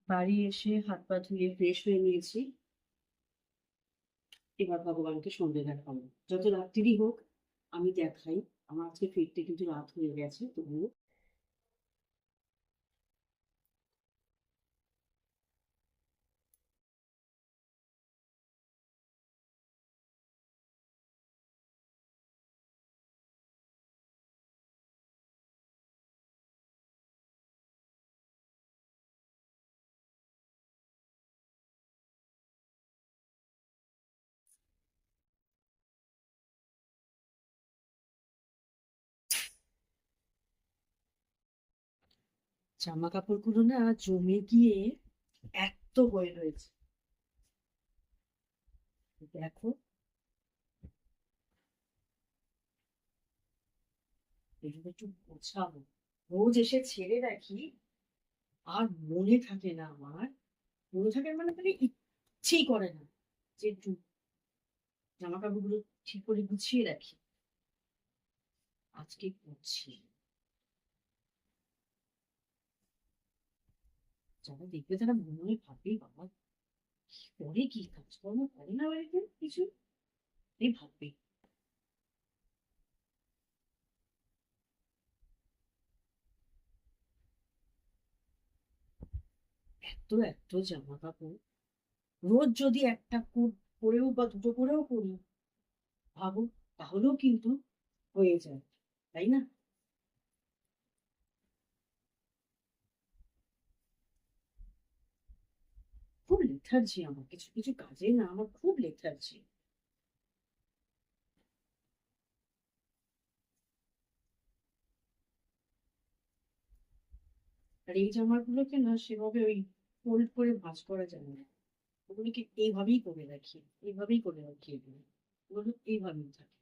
বাড়ি এসে হাত পা ধুয়ে ফ্রেশ হয়ে নিয়েছি। এবার ভগবানকে সন্ধে দেখাবো। যত রাত্রিরই হোক আমি দেখাই। আমার আজকে ফিরতে কিন্তু রাত হয়ে গেছে, তবুও জামা কাপড়গুলো না জমে গিয়ে এত হয়ে রয়েছে। দেখো, এগুলো একটু গোছাবো। রোজ এসে ছেড়ে রাখি, আর মনে থাকে না আমার। মনে থাকে মানে ইচ্ছেই করে না যে একটু জামা কাপড়গুলো ঠিক করে গুছিয়ে রাখি। আজকে করছি। যারা দেখবে তারা মনে মনে ভাববেই, বাবা কি করে, কি কাজকর্ম করে না বাড়িতে কিছু, এই ভাববে। এত এত জামা কাপড়, রোজ যদি একটা করেও বা দুটো করেও করি, ভাবো, তাহলেও কিন্তু হয়ে যায়, তাই না? খুব লেথার্জি আমার, কিছু কিছু কাজে না আমার খুব লেথার্জি। আর এই জামাগুলোকে না সেভাবে ওই ফোল্ড করে ভাঁজ করা যায় না। ওগুলোকে এইভাবেই করে রাখি, এইভাবেই করে রাখি এগুলো। ওগুলো এইভাবেই থাকে।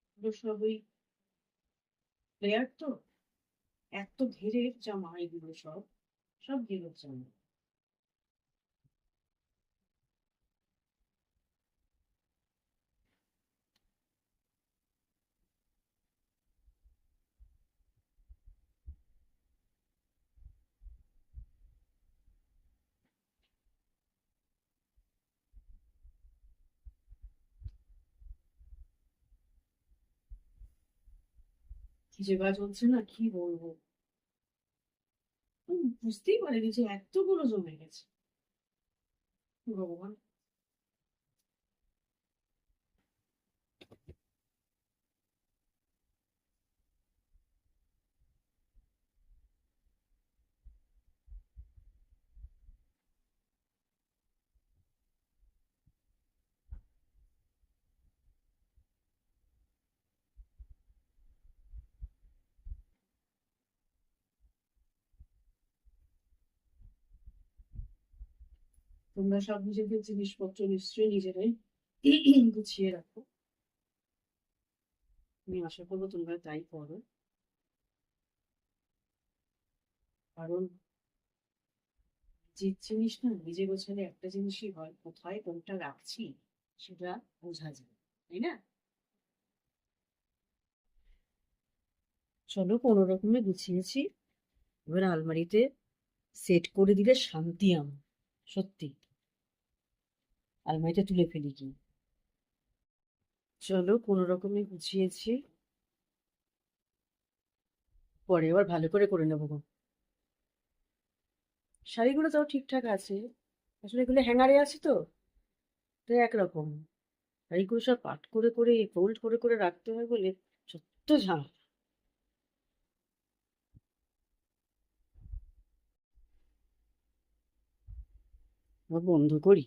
ওগুলো সব ওই প্লেয়ার তো, এত ঘেরের জামা এগুলো সব, সব ঘেরের জামা। কি যে কাজ হচ্ছে না, কি বলবো। বুঝতেই পারিনি যে এতগুলো জমে গেছে। ভগবান। তোমরা সব নিজেদের জিনিসপত্র নিশ্চয়ই নিজেরাই গুছিয়ে রাখো। আমি আশা করবো তোমরা তাই করো। কারণ যে জিনিস না নিজে গোছালে একটা জিনিসই হয়, কোথায় কোনটা রাখছি সেটা বোঝা যায়, তাই না? চলো, কোনো রকমে গুছিয়েছি। এবার আলমারিতে সেট করে দিলে শান্তি আমার, সত্যি। আলমারিটা তুলে ফেলি কি। চলো, কোনো রকমে গুছিয়েছি। পরে আবার ভালো করে করে নেবো গো। শাড়িগুলো তাও ঠিকঠাক আছে। আসলে এগুলো হ্যাঙ্গারে আছে তো, তো একরকম। শাড়িগুলো সব পাট করে করে ফোল্ড করে করে রাখতে হয় বলে সত্য ঝামেলা। আবার বন্ধ করি।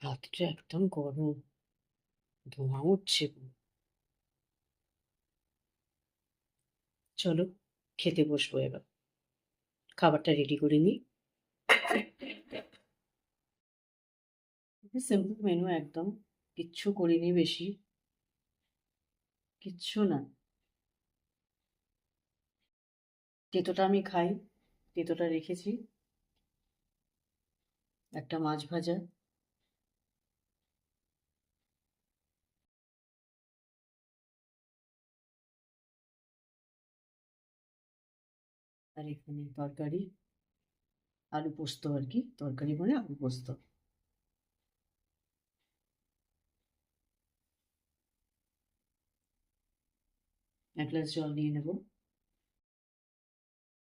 রাত্রে একদম গরম, ধোঁয়া উঠছে। চলো খেতে বসবো এবার, খাবারটা রেডি করে নিই। সিম্পল মেনু একদম, কিচ্ছু করিনি বেশি, কিচ্ছু না। তেঁতোটা আমি খাই, তেঁতোটা রেখেছি, একটা মাছ ভাজা, আর এখানে তরকারি, আলু পোস্ত আর কি, তরকারি মানে আলু পোস্ত। এক গ্লাস জল নিয়ে নেবো।